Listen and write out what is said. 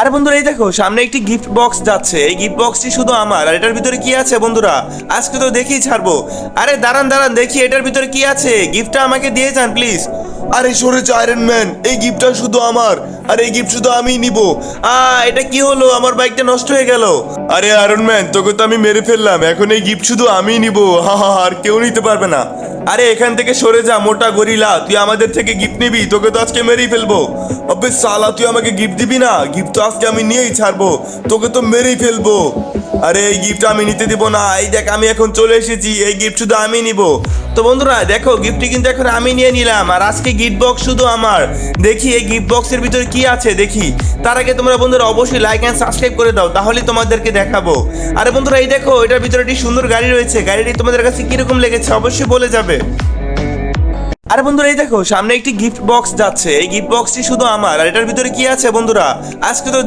আরে বন্ধুরা এই দেখো সামনে একটি গিফট বক্স যাচ্ছে। এই গিফট বক্সটি শুধু আমার। আর এটার ভিতরে কি আছে বন্ধুরা আজকে তো দেখেই ছাড়বো। আরে দাঁড়ান দাঁড়ান দেখি এটার ভিতরে কি আছে, গিফটটা আমাকে দিয়ে যান প্লিজ। আরে সরে যা আয়রন ম্যান, এই গিফটটা শুধু আমার, আর এই গিফট শুধু আমিই নিব। এটা কি হলো, আমার বাইকটা নষ্ট হয়ে গেল। আরে আয়রন ম্যান তোকে তো আমি মেরে ফেললাম, এখন এই গিফট শুধু আমিই নিব। হা হা, আর কেউ নিতে পারবে না। আরে এখান থেকে সরে যা মোটা গরিলা, তুই আমাদের থেকে গিফট নিবি, তোকে তো আজকে মেরেই ফেলবো। আবে সালা তুই আমাকে গিফট দিবি না, গিফট তো আজকে আমি নিয়েই ছাড়বো, তোকে তো মেরেই ফেলবো। আরে এই গিফট আমি নিতে দিব না, এই দেখ আমি এখন চলে এসেছি, এই গিফট শুধু আমি নিব। তো বন্ধুরা দেখো গিফটটি কিন্তু এখন আমি নিয়ে নিলাম, আর আজকে গিফট বক্স শুধু আমার। দেখি এই গিফট বক্সের ভিতরে কি আছে দেখি। তার আগে তোমরা বন্ধুরা অবশ্যই লাইক অ্যান্ড সাবস্ক্রাইব করে দাও, তাহলে তোমাদেরকে দেখাবো। আরে বন্ধুরা এই দেখো এটার ভিতরে একটি সুন্দর গাড়ি রয়েছে, গাড়িটি তোমাদের কাছে কিরকম লেগেছে অবশ্যই বলে যাবে। আরে বন্ধুরা এই দেখো সামনে একটি গিফট বক্স যাচ্ছে। এই গিফট বক্সটি শুধু আমার। আর এটার ভিতরে কি আছে বন্ধুরা আজকে তো